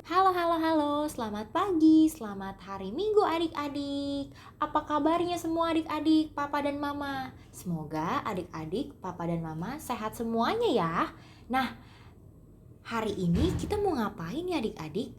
Halo, halo, halo, selamat pagi, selamat hari Minggu adik-adik. Apa kabarnya semua adik-adik, papa dan mama? Semoga adik-adik, papa dan mama sehat semuanya ya. Nah, hari ini kita mau ngapain ya adik-adik?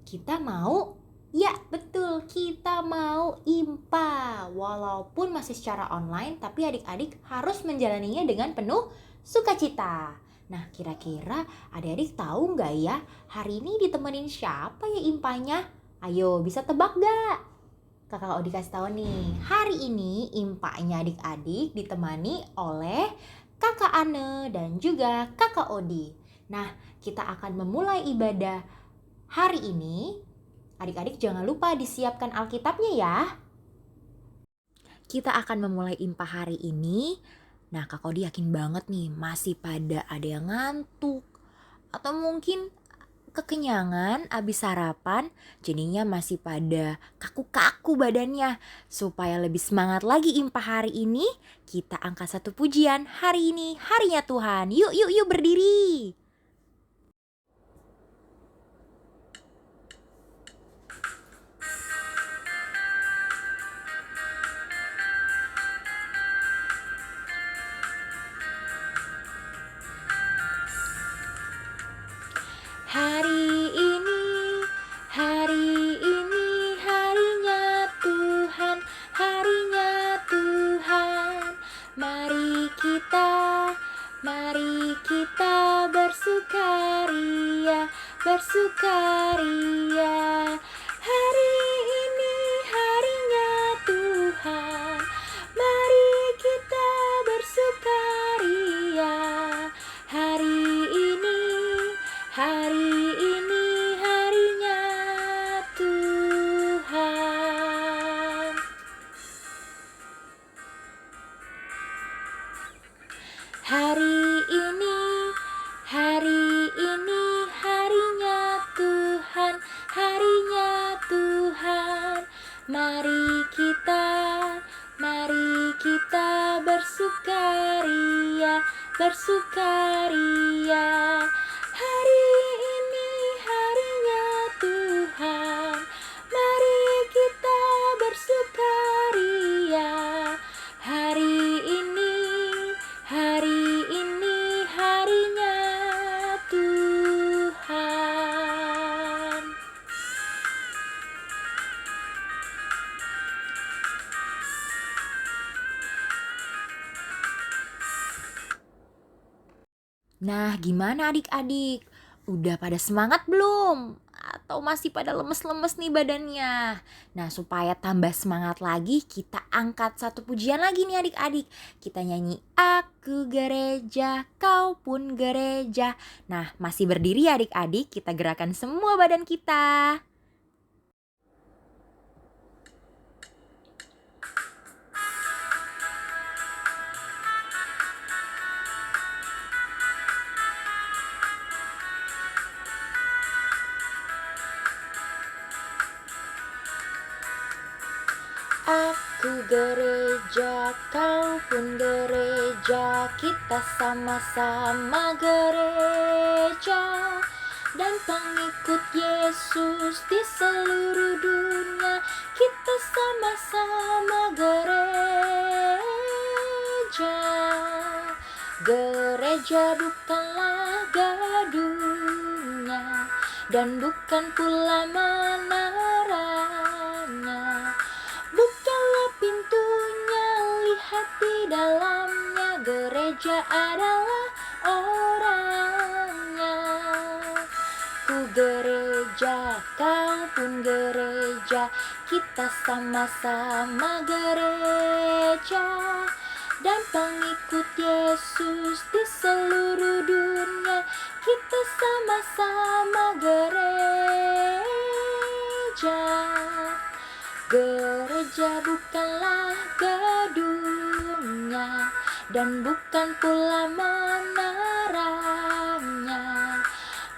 Kita mau, ya betul, kita mau IMPA. Walaupun masih secara online, tapi adik-adik harus menjalaninya dengan penuh sukacita. Nah, kira-kira adik-adik tahu nggak ya, hari ini ditemenin siapa ya IMPA-nya? Ayo, bisa tebak nggak? Kakak Odi kasih tahu nih, hari ini IMPA-nya adik-adik ditemani oleh Kakak Ane dan juga Kakak Odi. Nah, kita akan memulai ibadah hari ini. Adik-adik jangan lupa disiapkan Alkitabnya ya. Kita akan memulai IMPA hari ini. Nah, Kak Kodi yakin banget nih masih pada ada yang ngantuk atau mungkin kekenyangan abis sarapan, jadinya masih pada kaku-kaku badannya. Supaya lebih semangat lagi IMPA hari ini, kita angkat satu pujian hari ini, harinya Tuhan. Yuk, yuk, yuk berdiri. Hari ini, hari ini harinya Tuhan, harinya Tuhan. Mari kita bersukaria, bersukaria. Hari ini harinya Tuhan, mari kita bersukaria. Hari ini harinya Tuhan. Hari ini harinya Tuhan, harinya Tuhan. Mari kita bersukaria, bersukaria. Hari ini harinya Tuhan, mari kita bersukaria. Hari ini harinya Tuhan. Nah, gimana adik-adik? Udah pada semangat belum? Atau masih pada lemes-lemes nih badannya? Nah, supaya tambah semangat lagi, kita angkat satu pujian lagi nih adik-adik. Kita nyanyi, aku gereja, kau pun gereja. Nah, masih berdiri ya adik-adik, kita gerakan semua badan kita. Aku gereja, kau pun gereja, kita sama-sama gereja. Dan pengikut Yesus di seluruh dunia, kita sama-sama gereja. Gereja bukanlah gedungnya, dan bukan pula menaranya. Bukalah pintunya, lihat di dalamnya, gereja adalah orangnya. Ku gereja, kau pun gereja, kita sama-sama gereja. Dan pengikut Yesus di seluruh dunia, kita sama-sama gereja. Gereja bukanlah gedungnya, dan bukan pula menaranya.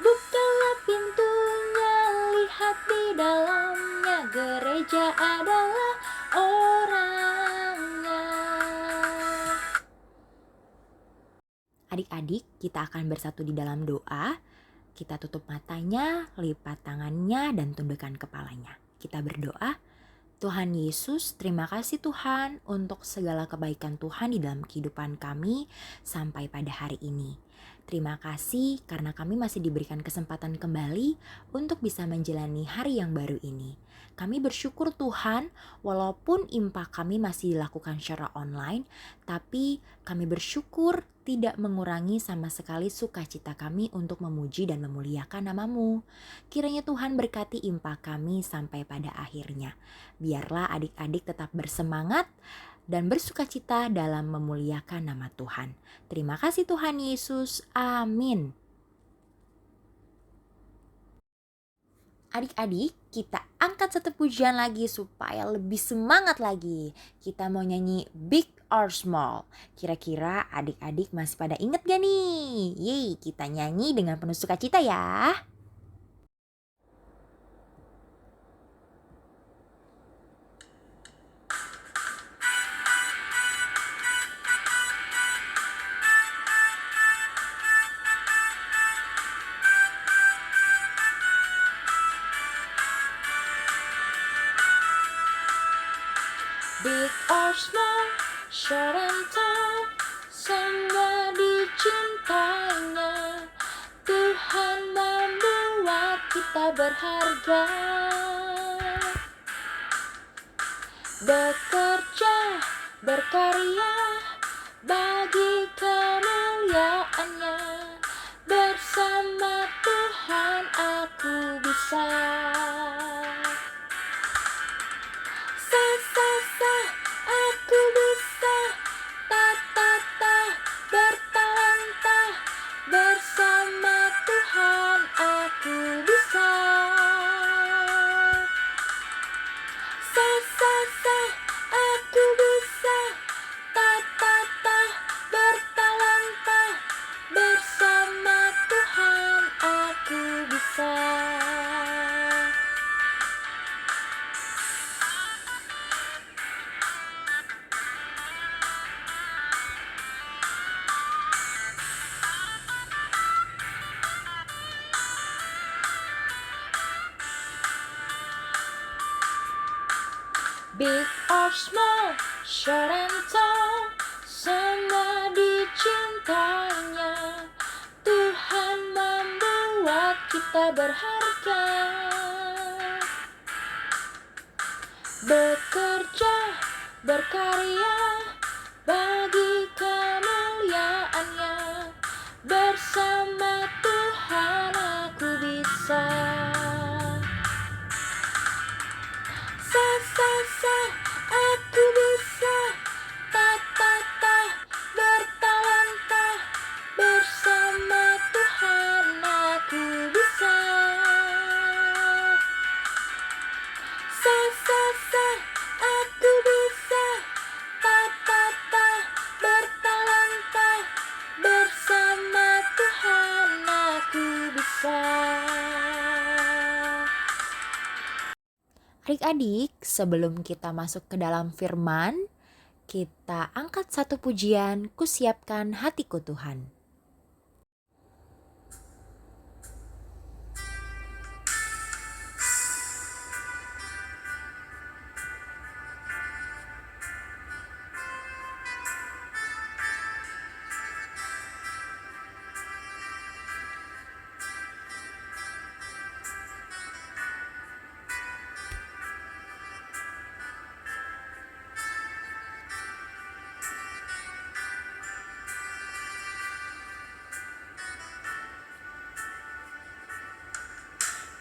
Bukalah pintunya, lihat di dalamnya, gereja adalah orangnya. Adik-adik, kita akan bersatu di dalam doa. Kita tutup matanya, lipat tangannya, dan tundukkan kepalanya. Kita berdoa. Tuhan Yesus, terima kasih Tuhan untuk segala kebaikan Tuhan di dalam kehidupan kami sampai pada hari ini. Terima kasih karena kami masih diberikan kesempatan kembali untuk bisa menjalani hari yang baru ini. Kami bersyukur Tuhan, walaupun impak kami masih dilakukan secara online, tapi kami bersyukur tidak mengurangi sama sekali sukacita kami untuk memuji dan memuliakan nama-Mu. Kiranya Tuhan berkati impak kami sampai pada akhirnya. Biarlah adik-adik tetap bersemangat dan bersukacita dalam memuliakan nama Tuhan. Terima kasih Tuhan Yesus. Amin. Adik-adik, kita angkat satu pujian lagi supaya lebih semangat lagi. Kita mau nyanyi Big or Small. Kira-kira adik-adik masih pada inget gak nih? Yeay, kita nyanyi dengan penuh sukacita ya. Big or small, short and tall, semua dicintainya. Tuhan membuat kita berharga. Bekerja, berkarya, bagi kemuliaannya. Bersama Tuhan aku bisa. Aku bisa, bertalenta, bersama Tuhan aku bisa. Aku bisa, bertalenta, bersama Tuhan aku bisa. Big or small, short and tall, semua dicintainya. Tuhan membuat kita berharga. Bekerja, berkarya, bagi kemuliaannya. Bersama Tuhan aku bisa. Aku bisa, bertalenta, bersama Tuhan aku bisa. Aku bisa, bertalenta, bersama Tuhan aku bisa. Adik-adik, sebelum kita masuk ke dalam firman, kita angkat satu pujian, Kusiapkan Hatiku Tuhan.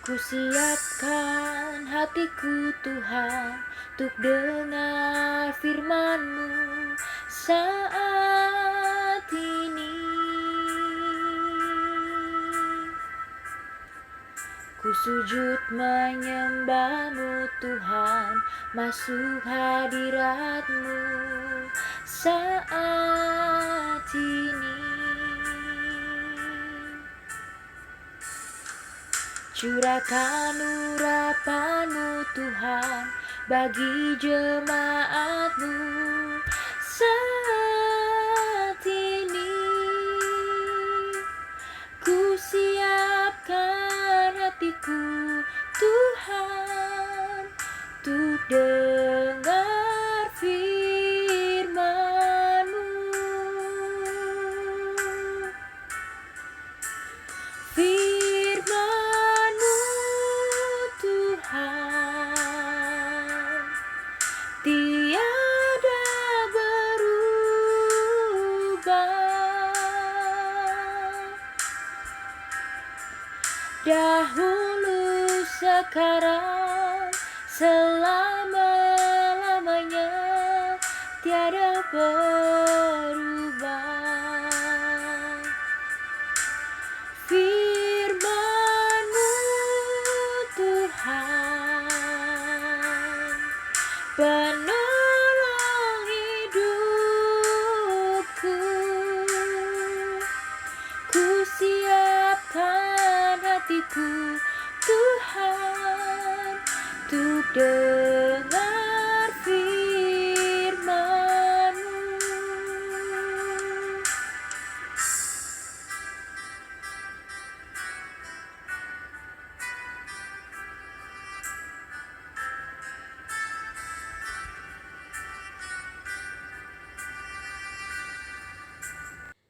Kusiapkan hatiku Tuhan untuk dengar firman-Mu saat ini. Ku sujud menyembah-Mu Tuhan, masuk hadirat-Mu saat ini. Curahkan urapan-Mu Tuhan bagi jemaat-Mu saat ini. Ku siapkan Dahulu, sekarang, selama-lamanya, tiada berubah. Firman-Mu, Tuhan, penolong hidupku. Ku siapkan hatiku, Tuhan, untuk dengar firman-Mu.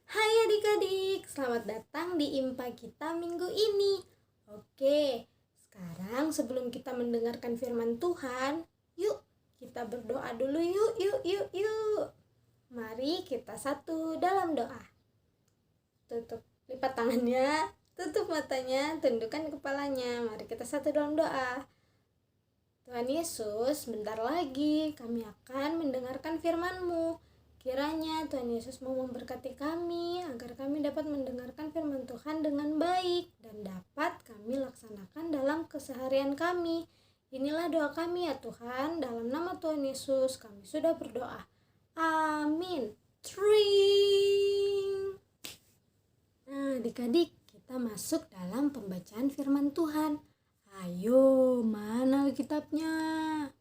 Hai adik-adik, selamat datang di IMPA kita minggu ini. Oke, sekarang sebelum kita mendengarkan firman Tuhan, yuk kita berdoa dulu yuk. Mari kita satu dalam doa. Lipat tangannya, tutup matanya, tundukkan kepalanya. Mari kita satu dalam doa. Tuhan Yesus, bentar lagi kami akan mendengarkan firman-Mu. Kiranya Tuhan Yesus mau memberkati kami agar kami dapat mendengarkan firman Tuhan dengan baik dan dapat kami laksanakan dalam keseharian kami. Inilah doa kami ya Tuhan, dalam nama Tuhan Yesus kami sudah berdoa. Amin. Tring. Nah, adik-adik, kita masuk dalam pembacaan firman Tuhan. Ayo, mana Alkitabnya?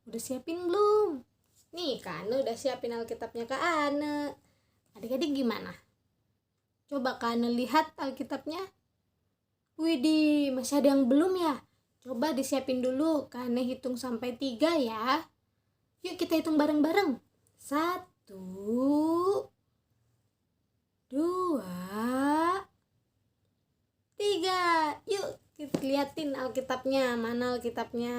Udah siapin belum? Nih, Kak Ane udah siapin Alkitabnya Kak Ane. Adik-adik gimana? Coba Kak Ane lihat Alkitabnya. Widih, masih ada yang belum ya? Coba disiapin dulu, Kak Ane hitung sampai 3 ya. Yuk kita hitung bareng-bareng. 1, 2, 3. Yuk kita liatin Alkitabnya. Mana Alkitabnya?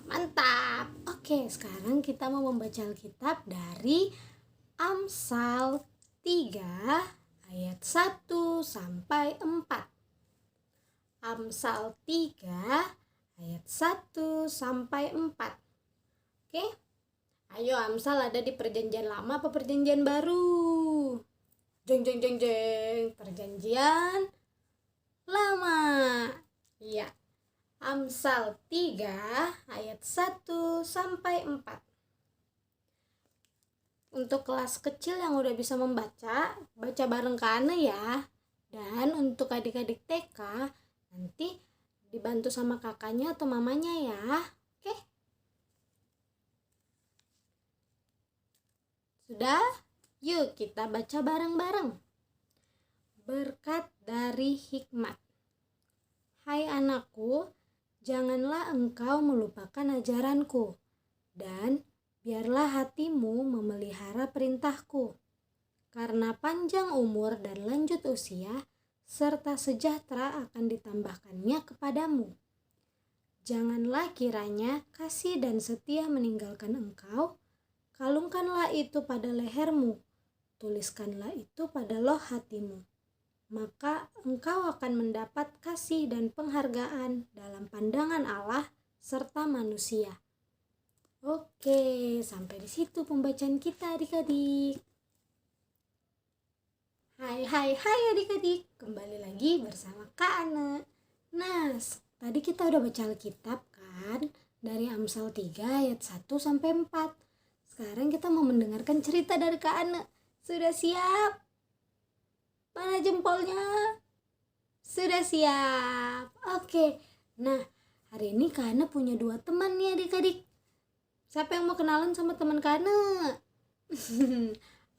Mantap. Oke, sekarang kita mau membaca Alkitab dari Amsal 3 ayat 1 sampai 4. Amsal 3 ayat 1 sampai 4. Oke. Ayo, Amsal ada di perjanjian lama apa perjanjian baru? Jeng. Perjanjian lama. Iya. Amsal 3 ayat 1 sampai 4. Untuk kelas kecil yang udah bisa membaca, baca bareng Kak Ane ya. Dan untuk adik-adik TK, nanti dibantu sama kakaknya atau mamanya ya. Oke? Sudah? Yuk kita baca bareng-bareng. Berkat dari hikmat. Hai anakku, janganlah engkau melupakan ajaranku, dan biarlah hatimu memelihara perintahku. Karena panjang umur dan lanjut usia, serta sejahtera akan ditambahkannya kepadamu. Janganlah kiranya kasih dan setia meninggalkan engkau, kalungkanlah itu pada lehermu, tuliskanlah itu pada loh hatimu. Maka engkau akan mendapat kasih dan penghargaan dalam pandangan Allah serta manusia. Oke, sampai di situ pembacaan kita adik-adik. Hai adik-adik, kembali lagi bersama Kak Ane. Nah, tadi kita udah baca Alkitab kan, dari Amsal 3 ayat 1 sampai 4. Sekarang kita mau mendengarkan cerita dari Kak Ane. Sudah siap? Mana jempolnya? Sudah siap. Oke. Nah, hari ini Kak Ane punya 2 teman nih adik-adik. Siapa yang mau kenalan sama teman Kak Ane?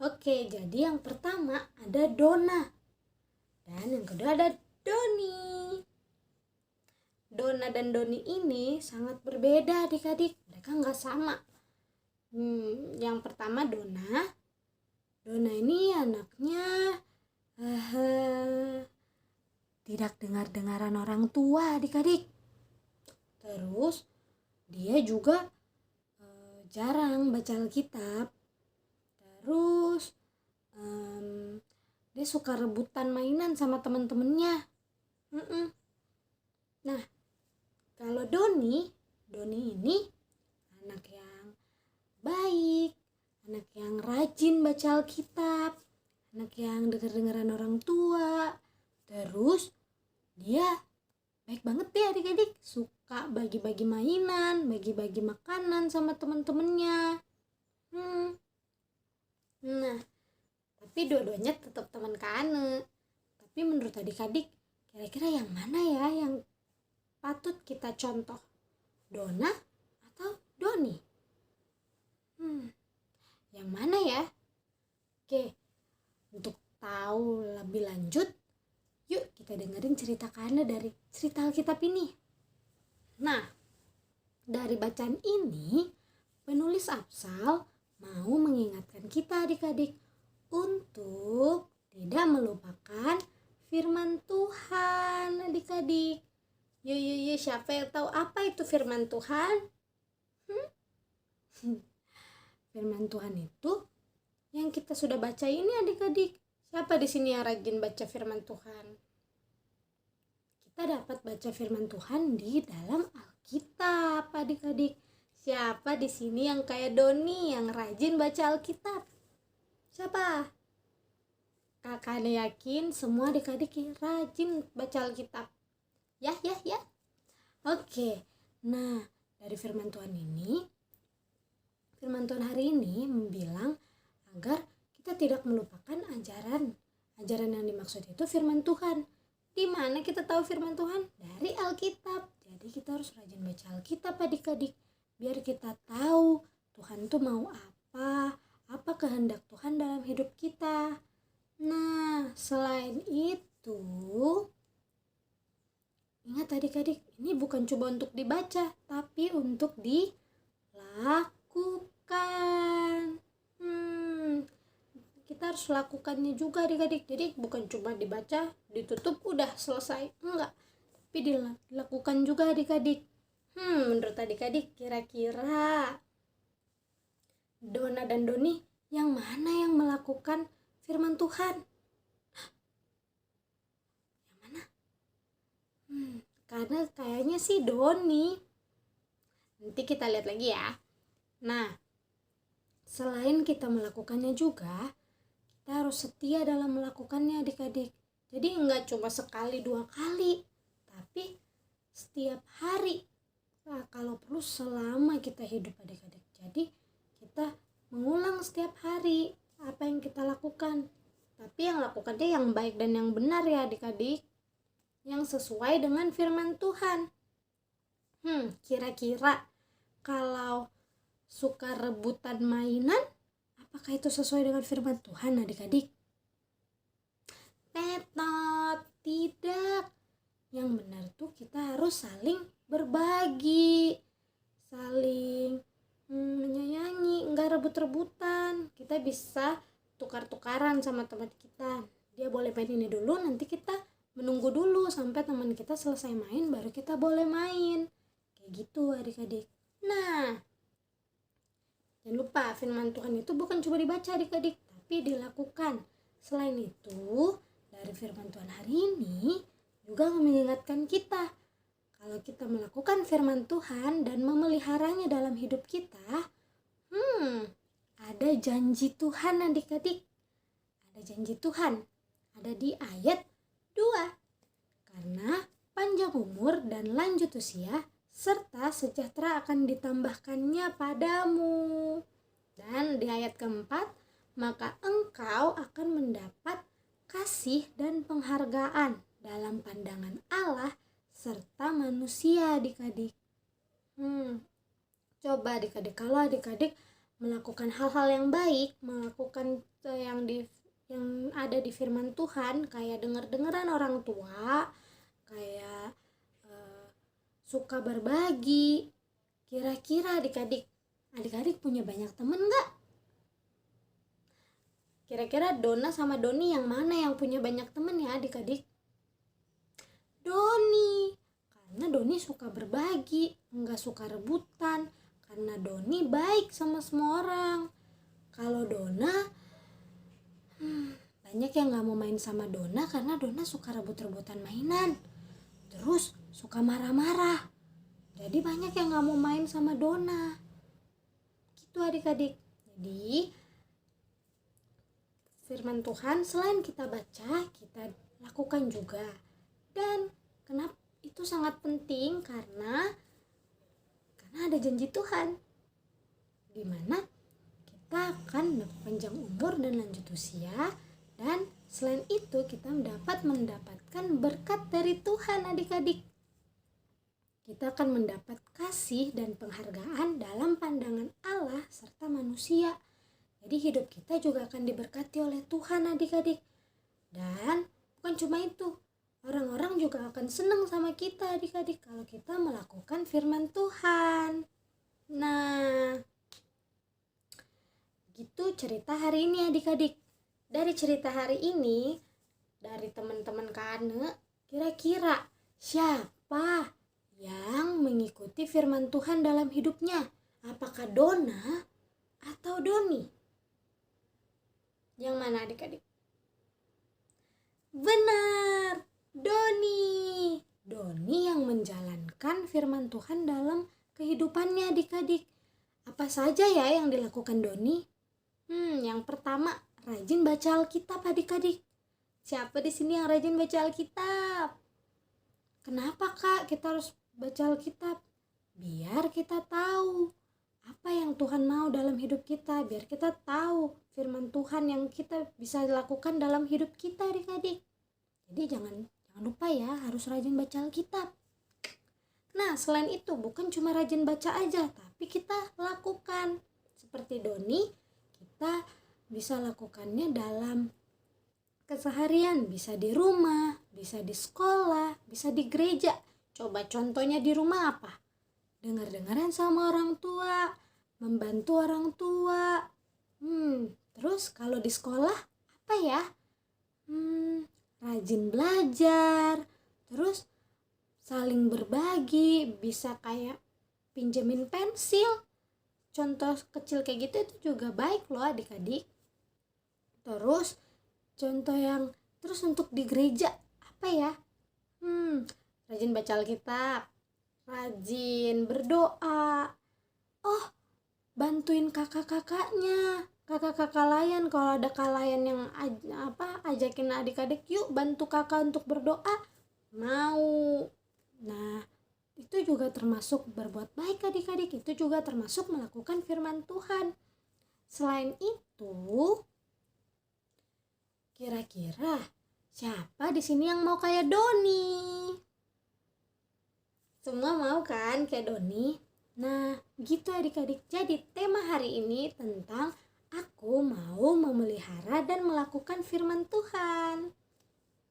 Oke, jadi yang pertama ada Dona. Dan yang kedua ada Doni. Dona dan Doni ini sangat berbeda adik-adik. Mereka nggak sama. Yang pertama Dona. Dona ini anaknya tidak dengar-dengaran orang tua adik-adik. Terus dia juga jarang baca Alkitab. Terus dia suka rebutan mainan sama teman-temannya. Nah, kalau Doni ini anak yang baik, anak yang rajin baca Alkitab, anak yang dengar-dengaran orang tua. Terus dia baik banget deh adik-adik, suka bagi-bagi mainan, bagi-bagi makanan sama teman-temannya. Nah, tapi dua-duanya tetap teman Kane. Tapi menurut adik-adik, kira-kira yang mana ya yang patut kita contoh? Dona atau Doni? Yang mana ya? Oke, untuk tahu lebih lanjut, yuk kita dengerin cerita Kane dari cerita Alkitab ini. Nah, dari bacaan ini, penulis Absal mau mengingatkan kita adik-adik untuk tidak melupakan firman Tuhan adik-adik. Yuk, siapa yang tahu apa itu firman Tuhan? Firman Tuhan itu yang kita sudah baca ini adik-adik. Siapa di sini yang rajin baca firman Tuhan? Kita dapat baca firman Tuhan di dalam Alkitab adik-adik. Siapa di sini yang kayak Doni yang rajin baca Alkitab? Siapa? Kakak yakin semua adik-adik rajin baca Alkitab. Ya. Oke. Nah, dari firman Tuhan ini, firman Tuhan hari ini bilang agar kita tidak melupakan ajaran yang dimaksud itu firman Tuhan. Di mana kita tahu firman Tuhan? Dari Alkitab. Jadi kita harus rajin baca Alkitab adik-adik, biar kita tahu Tuhan tuh mau apa kehendak Tuhan dalam hidup kita. Nah, selain itu, ingat adik-adik, ini bukan cuma untuk dibaca, tapi untuk dilakukan. Kita harus lakukannya juga adik-adik. Jadi bukan cuma dibaca, ditutup, udah selesai. Enggak, tapi dilakukan juga adik-adik. Menurut adik-adik, kira-kira Dona dan Doni yang mana yang melakukan firman Tuhan? Yang mana? Karena kayaknya sih Doni. Nanti kita lihat lagi ya. Nah, selain kita melakukannya juga, kita harus setia dalam melakukannya adik-adik. Jadi enggak cuma sekali 2 kali, tapi setiap hari. Nah, kalau perlu selama kita hidup adik-adik. Jadi kita mengulang setiap hari apa yang kita lakukan. Tapi yang lakukannya yang baik dan yang benar ya adik-adik. Yang sesuai dengan firman Tuhan. Kira-kira kalau suka rebutan mainan, apakah itu sesuai dengan firman Tuhan adik-adik? Tidak. Yang benar tuh kita harus saling berbagi, saling menyayangi, enggak rebut-rebutan. Kita bisa tukar-tukaran sama teman kita. Dia boleh main ini dulu, nanti kita menunggu dulu sampai teman kita selesai main, baru kita boleh main. Kayak gitu adik-adik. Nah, jangan lupa firman Tuhan itu bukan cuma dibaca adik-adik, tapi dilakukan. Selain itu, dari firman Tuhan hari ini juga mengingatkan kita, kalau kita melakukan firman Tuhan dan memeliharanya dalam hidup kita, ada janji Tuhan adik-adik. Ada janji Tuhan. Ada di ayat 2. Karena panjang umur dan lanjut usia serta sejahtera akan ditambahkannya padamu. Dan di ayat keempat, maka engkau akan mendapat kasih dan penghargaan dalam pandangan Allah serta manusia adik-adik. Coba adik-adik, kalau adik-adik melakukan hal-hal yang baik, melakukan yang ada di firman Tuhan, kayak dengar-dengaran orang tua, kayak suka berbagi, kira-kira adik-adik punya banyak temen gak? Kira-kira Dona sama Doni yang mana yang punya banyak temen ya adik-adik? Doni, karena Doni suka berbagi, nggak suka rebutan, karena Doni baik sama semua orang. Kalau Dona, banyak yang nggak mau main sama Dona karena Dona suka rebut-rebutan mainan. terus suka marah-marah. Jadi banyak yang gak mau main sama Dona. Gitu adik-adik. Jadi firman Tuhan selain kita baca, kita lakukan juga. Dan kenapa itu sangat penting? Karena ada janji Tuhan, di mana kita akan panjang umur dan lanjut usia. Dan selain itu kita mendapatkan berkat dari Tuhan adik-adik. Kita akan mendapat kasih dan penghargaan dalam pandangan Allah serta manusia. Jadi hidup kita juga akan diberkati oleh Tuhan adik-adik. Dan bukan cuma itu, orang-orang juga akan senang sama kita adik-adik kalau kita melakukan firman Tuhan. Nah, gitu cerita hari ini adik-adik. Dari cerita hari ini, dari teman-teman Kane, kira-kira siapa yang mengikuti firman Tuhan dalam hidupnya? Apakah Dona atau Doni? Yang mana adik-adik? Benar, Doni. Doni yang menjalankan firman Tuhan dalam kehidupannya adik-adik. Apa saja ya yang dilakukan Doni? Yang pertama, rajin baca Alkitab adik-adik. Siapa di sini yang rajin baca Alkitab? Kenapa Kak kita harus baca Alkitab? Biar kita tahu apa yang Tuhan mau dalam hidup kita. Biar kita tahu firman Tuhan yang kita bisa lakukan dalam hidup kita adik-adik. Jadi jangan lupa ya, harus rajin baca Alkitab. Nah, selain itu bukan cuma rajin baca aja, tapi kita lakukan. Seperti Doni, kita bisa lakukannya dalam keseharian. Bisa di rumah, bisa di sekolah, bisa di gereja. Coba contohnya di rumah apa? Dengar-dengaran sama orang tua, membantu orang tua. Terus kalau di sekolah apa ya? Rajin belajar, terus saling berbagi, bisa kayak pinjemin pensil. Contoh kecil kayak gitu itu juga baik loh adik-adik. Terus contoh yang terus untuk di gereja apa ya? Rajin baca Alkitab, rajin berdoa. Oh, bantuin kakak-kakaknya, kakak-kakak layan. Kalau ada kalayan yang ajakin adik-adik, yuk bantu kakak untuk berdoa, mau. Nah, itu juga termasuk berbuat baik adik-adik. Itu juga termasuk melakukan firman Tuhan. Selain itu, kira-kira siapa di sini yang mau kayak Doni? Semua mau kan kayak Doni? Nah, gitu adik-adik. Jadi tema hari ini tentang aku mau memelihara dan melakukan firman Tuhan.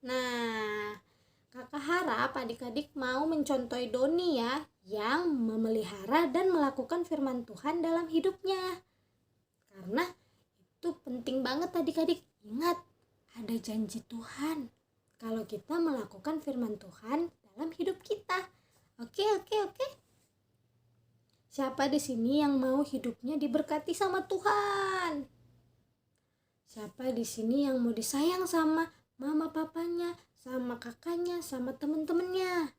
Nah, kakak harap adik-adik mau mencontohi Doni ya, yang memelihara dan melakukan firman Tuhan dalam hidupnya. Karena itu penting banget adik-adik. Ingat, ada janji Tuhan kalau kita melakukan firman Tuhan dalam hidup kita. Oke. Siapa di sini yang mau hidupnya diberkati sama Tuhan? Siapa di sini yang mau disayang sama mama papanya, sama kakaknya, sama temen-temennya?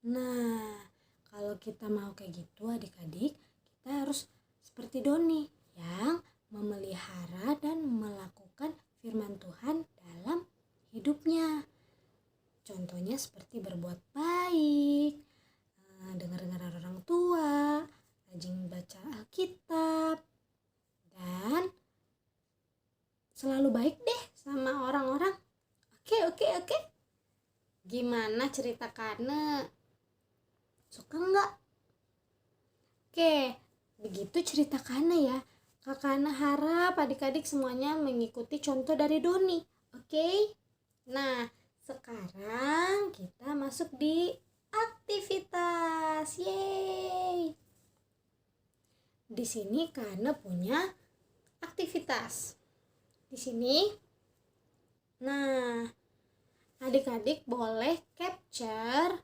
Nah, kalau kita mau kayak gitu adik-adik, kita harus seperti Doni yang memelihara dan melakukan firman Tuhan dalam hidupnya. Contohnya seperti berbuat baik, dengar-dengar orang tua, rajin baca Alkitab, dan selalu baik deh sama orang-orang. Oke. Gimana cerita Kane? Suka nggak? Oke, begitu cerita Kane ya. Kak Kane harap adik-adik semuanya mengikuti contoh dari Doni. Oke? Nah, sekarang kita masuk di aktivitas. Yeay! Di sini Kane punya aktivitas. Di sini. Nah, adik-adik boleh capture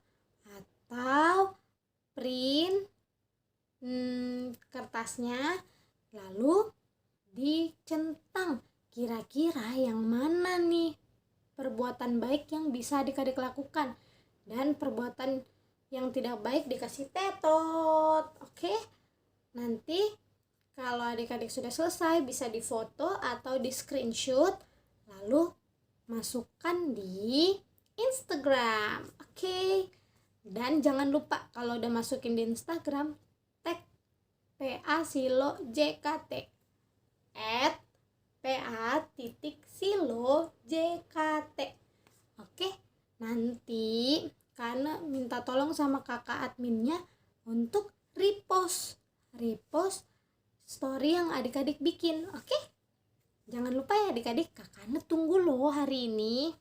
atau print kertasnya, lalu dicentang. Kira-kira yang mana nih perbuatan baik yang bisa adik-adik lakukan? dan perbuatan yang tidak baik dikasih tetot. Oke, nanti kalau adik-adik sudah selesai bisa difoto atau di screenshot lalu masukkan di Instagram. Oke. Dan jangan lupa kalau udah masukin di Instagram tag @pa_silo_jkt @pa_silo_jkt. Oke, nanti karena minta tolong sama kakak adminnya untuk repost story yang adik-adik bikin. Oke, jangan lupa ya adik-adik, kakaknya tunggu loh hari ini.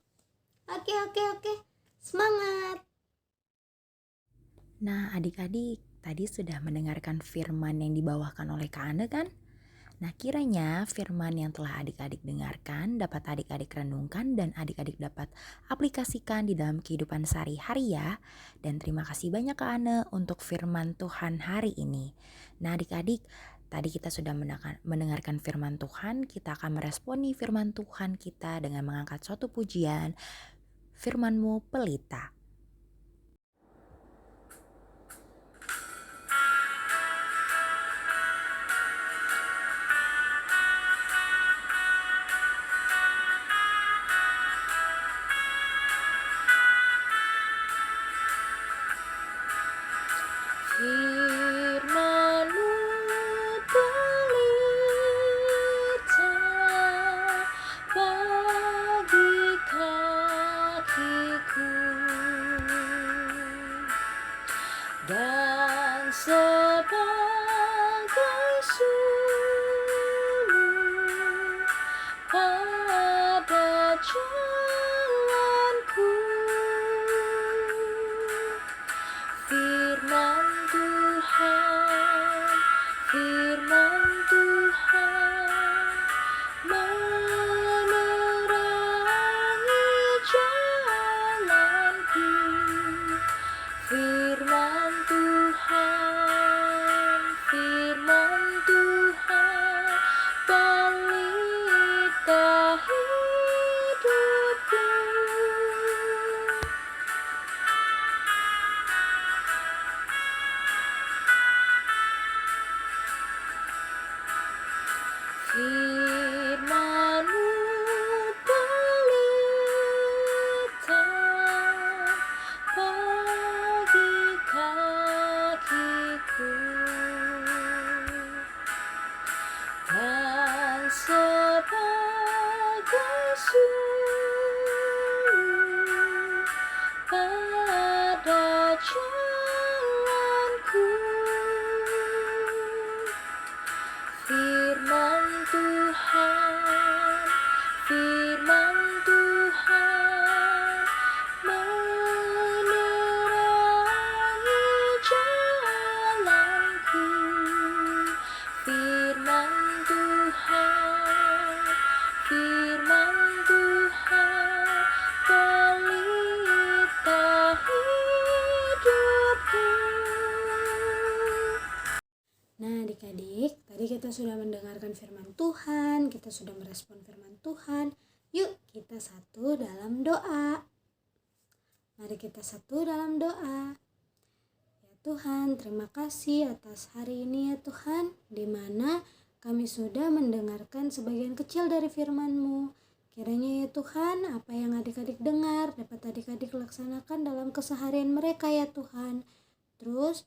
Oke, semangat. Nah, adik-adik, tadi sudah mendengarkan firman yang dibawakan oleh Kak Ane kan? Nah, kiranya firman yang telah adik-adik dengarkan dapat adik-adik renungkan dan adik-adik dapat aplikasikan di dalam kehidupan sehari-hari ya. Dan terima kasih banyak Kak Ane untuk firman Tuhan hari ini. Nah, adik-adik, tadi kita sudah mendengarkan firman Tuhan, kita akan meresponi firman Tuhan kita dengan mengangkat suatu pujian, firman-Mu pelita. Firman-Mu pelita bagi kakiku dan sebagai sulur pada jalanku. Firman Tuhan menerangi jalanku. Firman Tuhan pelita hidupku. Firman-Mu pelita bagi kakiku dan sebagai sulur pada jalanku. Firman Tuhan menerangi jalanku. Firman Tuhan pelita hidupku. Nah, adik-adik, tadi kita sudah mendengarkan firman Tuhan, kita sudah merespon firman Tuhan. Yuk, kita satu dalam doa. Mari kita satu dalam doa. Ya Tuhan, terima kasih atas hari ini ya Tuhan, di mana kami sudah mendengarkan sebagian kecil dari firman-Mu. Kiranya ya Tuhan, apa yang adik-adik dengar dapat adik-adik laksanakan dalam keseharian mereka ya Tuhan. Terus,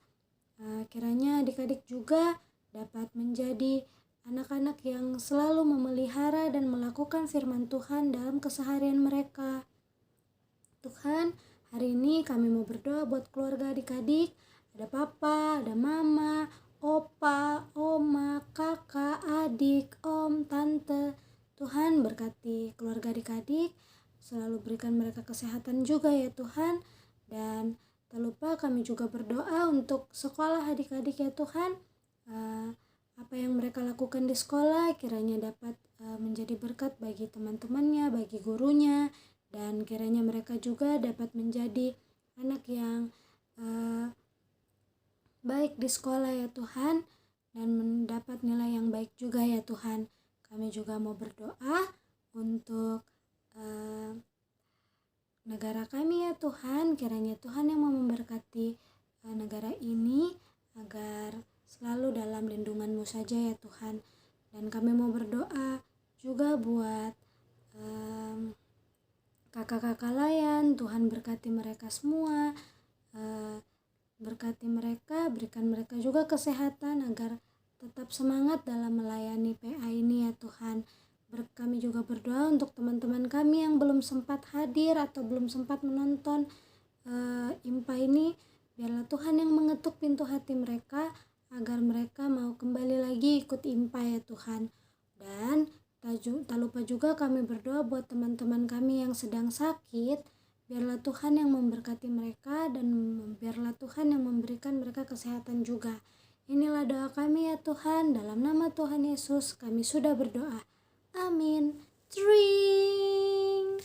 kiranya adik-adik juga dapat menjadi anak-anak yang selalu memelihara dan melakukan firman Tuhan dalam keseharian mereka. Tuhan, hari ini kami mau berdoa buat keluarga adik-adik. Ada papa, ada mama, opa, oma, kakak, adik, om, tante. Tuhan berkati keluarga adik-adik, selalu berikan mereka kesehatan juga ya Tuhan. Dan tak lupa kami juga berdoa untuk sekolah adik-adik ya Tuhan. Apa yang mereka lakukan di sekolah kiranya dapat menjadi berkat bagi teman-temannya, bagi gurunya, dan kiranya mereka juga dapat menjadi anak yang baik di sekolah ya Tuhan, dan mendapat nilai yang baik juga ya Tuhan. Kami juga mau berdoa untuk negara kami ya Tuhan. Kiranya Tuhan yang mau memberkati negara ini agar selalu dalam lindungan-Mu saja ya Tuhan. Dan kami mau berdoa juga buat kakak-kakak layan. Tuhan berkati mereka semua, berkati mereka, berikan mereka juga kesehatan agar tetap semangat dalam melayani PA ini ya Tuhan. Kami juga berdoa untuk teman-teman kami yang belum sempat hadir atau belum sempat menonton IMPA ini. Biarlah Tuhan yang mengetuk pintu hati mereka agar mereka mau kembali lagi ikut IMPA ya Tuhan. Dan tak lupa juga kami berdoa buat teman-teman kami yang sedang sakit. Biarlah Tuhan yang memberkati mereka dan biarlah Tuhan yang memberikan mereka kesehatan juga. Inilah doa kami ya Tuhan, dalam nama Tuhan Yesus kami sudah berdoa. Amin. Tring.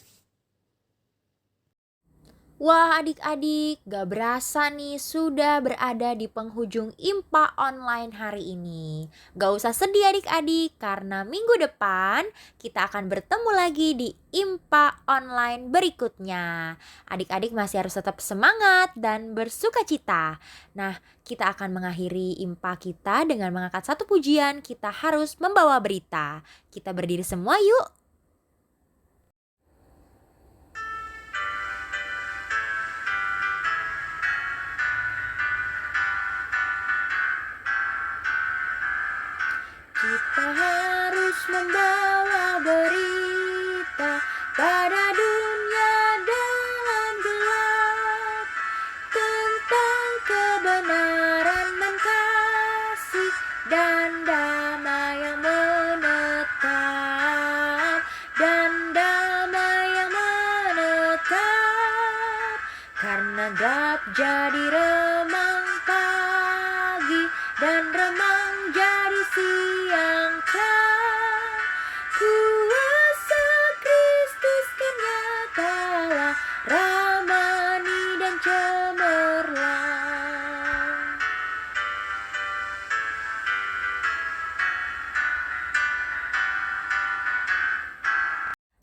Wah adik-adik, gak berasa nih sudah berada di penghujung IMPA online hari ini. Gak usah sedih adik-adik, karena minggu depan kita akan bertemu lagi di IMPA online berikutnya. Adik-adik masih harus tetap semangat dan bersukacita. Nah, kita akan mengakhiri IMPA kita dengan mengangkat satu pujian, kita harus membawa berita. Kita berdiri semua yuk. Kita harus membawa berita pada dunia dalam gelap tentang kebenaran dan kasih dan damai yang menetap karena gelap jadi remang pagi dan remang jadi siang terang. Kuasa Kristus kan nyatalah ramani dan cemerlang.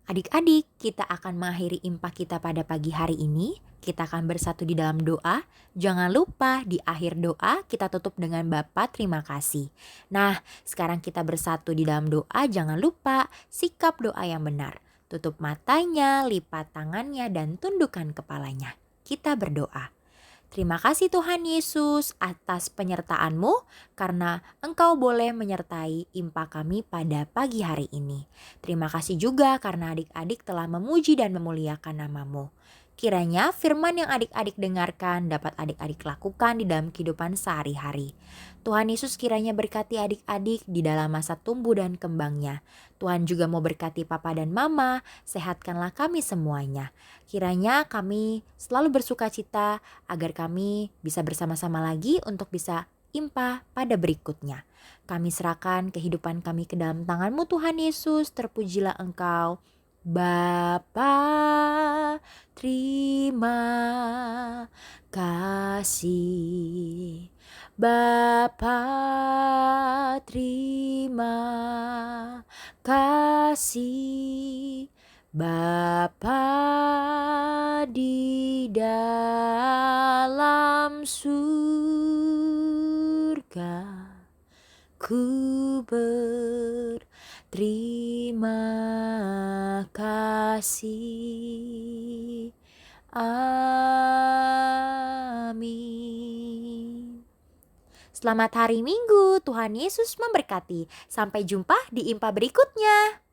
Adik-adik, kita akan mengakhiri IMPA kita pada pagi hari ini. Kita akan bersatu di dalam doa. Jangan lupa di akhir doa kita tutup dengan Bapa terima kasih. Nah, sekarang kita bersatu di dalam doa. Jangan lupa sikap doa yang benar. Tutup matanya, lipat tangannya, dan tundukkan kepalanya. Kita berdoa. Terima kasih Tuhan Yesus atas penyertaan-Mu karena Engkau boleh menyertai IMPA kami pada pagi hari ini. Terima kasih juga karena adik-adik telah memuji dan memuliakan nama-Mu. Kiranya firman yang adik-adik dengarkan dapat adik-adik lakukan di dalam kehidupan sehari-hari. Tuhan Yesus kiranya berkati adik-adik di dalam masa tumbuh dan kembangnya. Tuhan juga mau berkati Papa dan Mama, sehatkanlah kami semuanya. Kiranya kami selalu bersukacita agar kami bisa bersama-sama lagi untuk bisa IMPA pada berikutnya. Kami serahkan kehidupan kami ke dalam tangan-Mu Tuhan Yesus, terpujilah Engkau. Bapa, terima kasih. Bapa, terima kasih. Bapa di dalam surga, ku berterima kasih. Amin. Selamat hari Minggu, Tuhan Yesus memberkati. Sampai jumpa di IMPA berikutnya.